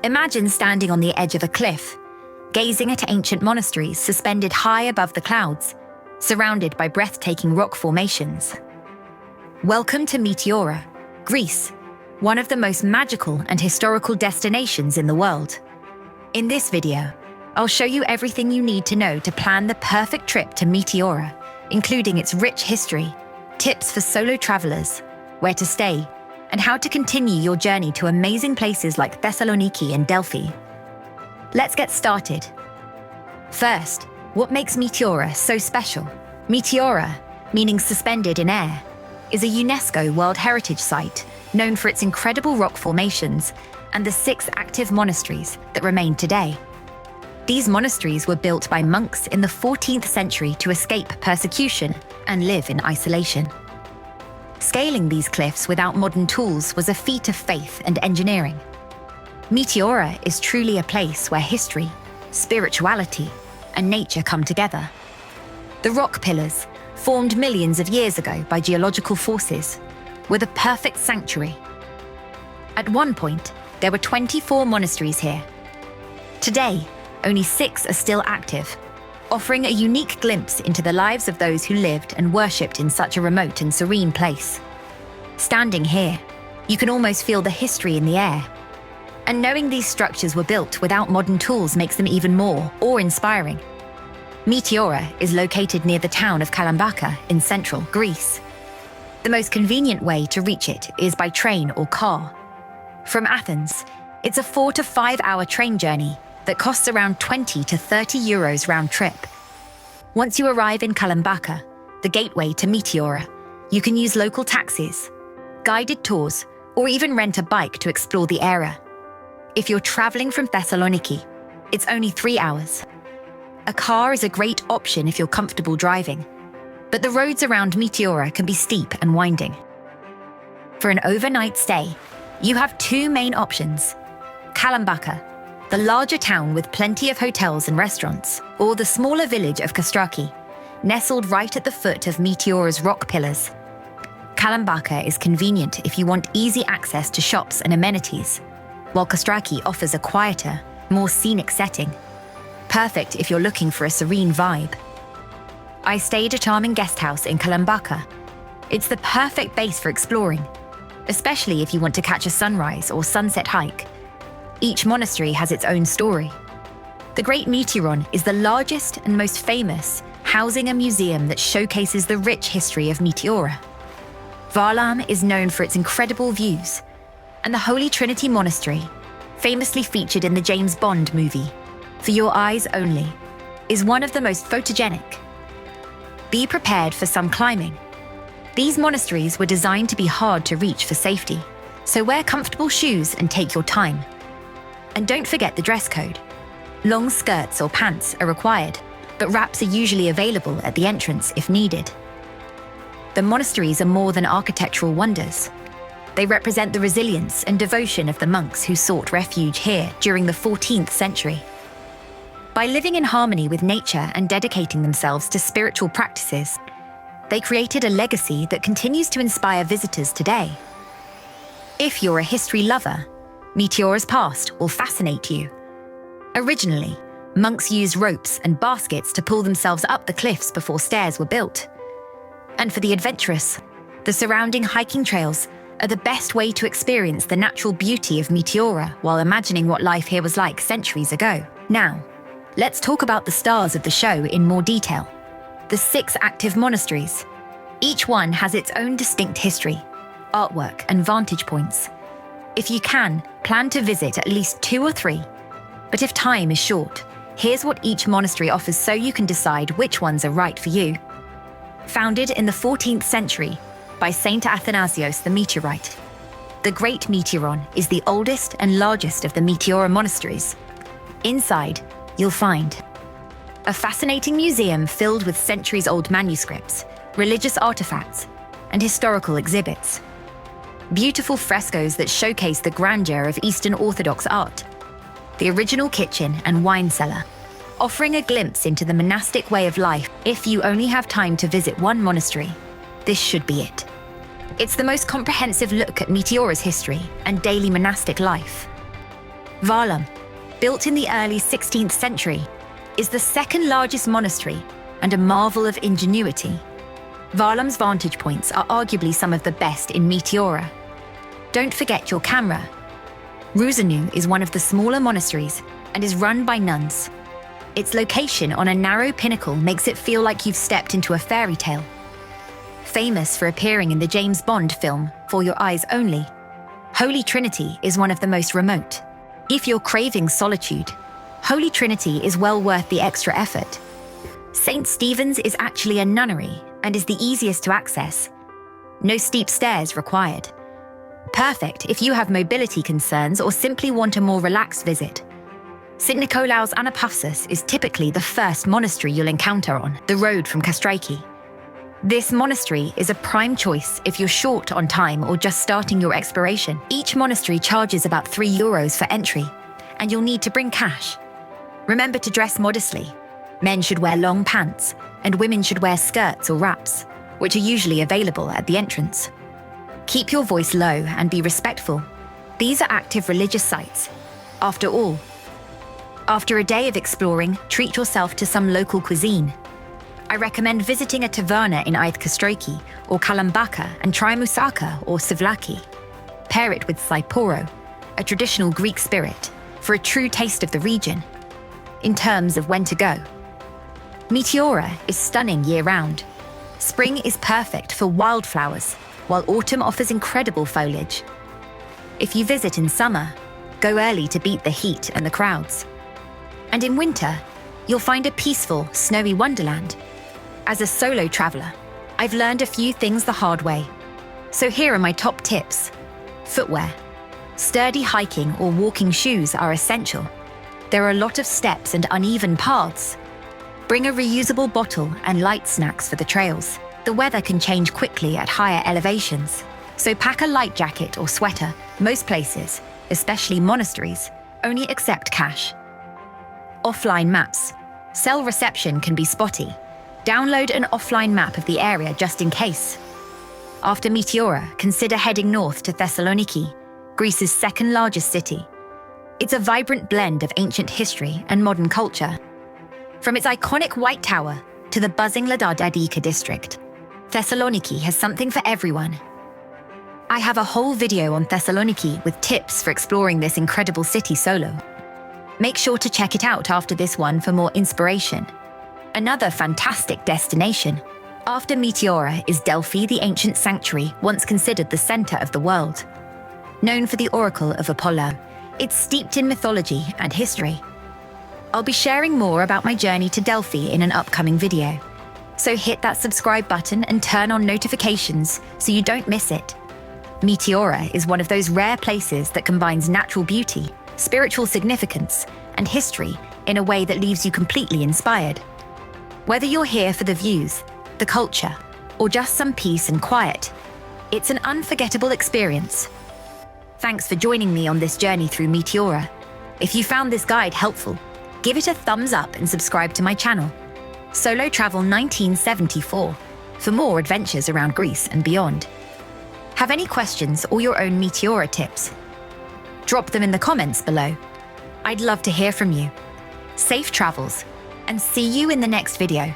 Imagine standing on the edge of a cliff, gazing at ancient monasteries suspended high above the clouds, surrounded by breathtaking rock formations. Welcome to Meteora, Greece, one of the most magical and historical destinations in the world. In this video, I'll show you everything you need to know to plan the perfect trip to Meteora, including its rich history, tips for solo travelers, where to stay, and how to continue your journey to amazing places like Thessaloniki and Delphi. Let's get started. First, what makes Meteora so special? Meteora, meaning suspended in air, is a UNESCO World Heritage Site known for its incredible rock formations and the 6 active monasteries that remain today. These monasteries were built by monks in the 14th century to escape persecution and live in isolation. Scaling these cliffs without modern tools was a feat of faith and engineering. Meteora is truly a place where history, spirituality, and nature come together. The rock pillars, formed millions of years ago by geological forces, were the perfect sanctuary. At one point, there were 24 monasteries here. Today, only 6 are still active, offering a unique glimpse into the lives of those who lived and worshipped in such a remote and serene place. Standing here, you can almost feel the history in the air. And knowing these structures were built without modern tools makes them even more awe-inspiring. Meteora is located near the town of Kalambaka in central Greece. The most convenient way to reach it is by train or car. From Athens, it's a 4 to 5 hour train journey that costs around 20 to 30 euros round trip. Once you arrive in Kalambaka, the gateway to Meteora, you can use local taxis, guided tours, or even rent a bike to explore the area. If you're traveling from Thessaloniki, it's only 3 hours. A car is a great option if you're comfortable driving, but the roads around Meteora can be steep and winding. For an overnight stay, you have 2 main options: Kalambaka, the larger town with plenty of hotels and restaurants, or the smaller village of Kastraki, nestled right at the foot of Meteora's rock pillars. Kalambaka is convenient if you want easy access to shops and amenities, while Kastraki offers a quieter, more scenic setting, perfect if you're looking for a serene vibe. I stayed at a charming guest house in Kalambaka. It's the perfect base for exploring, especially if you want to catch a sunrise or sunset hike. Each monastery has its own story. The Great Meteoron is the largest and most famous, housing a museum that showcases the rich history of Meteora. Varlam is known for its incredible views, and the Holy Trinity Monastery, famously featured in the James Bond movie, For Your Eyes Only, is one of the most photogenic. Be prepared for some climbing. These monasteries were designed to be hard to reach for safety, so wear comfortable shoes and take your time. And don't forget the dress code. Long skirts or pants are required, but wraps are usually available at the entrance if needed. The monasteries are more than architectural wonders. They represent the resilience and devotion of the monks who sought refuge here during the 14th century. By living in harmony with nature and dedicating themselves to spiritual practices, they created a legacy that continues to inspire visitors today. If you're a history lover, Meteora's past will fascinate you. Originally, monks used ropes and baskets to pull themselves up the cliffs before stairs were built. And for the adventurous, the surrounding hiking trails are the best way to experience the natural beauty of Meteora while imagining what life here was like centuries ago. Now, let's talk about the stars of the show in more detail. The 6 active monasteries. Each one has its own distinct history, artwork, and vantage points. If you can, plan to visit at least 2 or 3. But if time is short, here's what each monastery offers so you can decide which ones are right for you. Founded in the 14th century by Saint Athanasios the Meteorite, the Great Meteoron is the oldest and largest of the Meteora monasteries. Inside, you'll find a fascinating museum filled with centuries-old manuscripts, religious artifacts, and historical exhibits. Beautiful frescoes that showcase the grandeur of Eastern Orthodox art. The original kitchen and wine cellar, offering a glimpse into the monastic way of life. If you only have time to visit one monastery, this should be it. It's the most comprehensive look at Meteora's history and daily monastic life. Varlam, built in the early 16th century, is the second largest monastery and a marvel of ingenuity. Varlam's vantage points are arguably some of the best in Meteora. Don't forget your camera. Ruzanu is one of the smaller monasteries and is run by nuns. Its location on a narrow pinnacle makes it feel like you've stepped into a fairy tale. Famous for appearing in the James Bond film For Your Eyes Only, Holy Trinity is one of the most remote. If you're craving solitude, Holy Trinity is well worth the extra effort. St. Stephen's is actually a nunnery and is the easiest to access. No steep stairs required. Perfect if you have mobility concerns or simply want a more relaxed visit. St. Nicolaus Anapafsis is typically the first monastery you'll encounter on the road from Kastraki. This monastery is a prime choice if you're short on time or just starting your exploration. Each monastery charges about €3 for entry, and you'll need to bring cash. Remember to dress modestly. Men should wear long pants, and women should wear skirts or wraps, which are usually available at the entrance. Keep your voice low and be respectful. These are active religious sites. After all, after a day of exploring, treat yourself to some local cuisine. I recommend visiting a taverna in Kastraki or Kalambaka and try moussaka or souvlaki. Pair it with saiporo, a traditional Greek spirit, for a true taste of the region. In terms of when to go, Meteora is stunning year-round. Spring is perfect for wildflowers, while autumn offers incredible foliage. If you visit in summer, go early to beat the heat and the crowds. And in winter, you'll find a peaceful, snowy wonderland. As a solo traveler, I've learned a few things the hard way. So here are my top tips. Footwear. Sturdy hiking or walking shoes are essential. There are a lot of steps and uneven paths. Bring a reusable bottle and light snacks for the trails. The weather can change quickly at higher elevations, so pack a light jacket or sweater. Most places, especially monasteries, only accept cash. Offline maps. Cell reception can be spotty. Download an offline map of the area just in case. After Meteora, consider heading north to Thessaloniki, Greece's second largest city. It's a vibrant blend of ancient history and modern culture. From its iconic White Tower to the buzzing Ladardadika district, Thessaloniki has something for everyone. I have a whole video on Thessaloniki with tips for exploring this incredible city solo. Make sure to check it out after this one for more inspiration. Another fantastic destination after Meteora is Delphi, the ancient sanctuary once considered the center of the world. Known for the oracle of Apollo, it's steeped in mythology and history. I'll be sharing more about my journey to Delphi in an upcoming video. So hit that subscribe button and turn on notifications so you don't miss it. Meteora is one of those rare places that combines natural beauty, spiritual significance, and history in a way that leaves you completely inspired. Whether you're here for the views, the culture, or just some peace and quiet, it's an unforgettable experience. Thanks for joining me on this journey through Meteora. If you found this guide helpful, give it a thumbs up and subscribe to my channel, Solo Travel 1974, for more adventures around Greece and beyond. Have any questions or your own Meteora tips? Drop them in the comments below. I'd love to hear from you. Safe travels, and see you in the next video.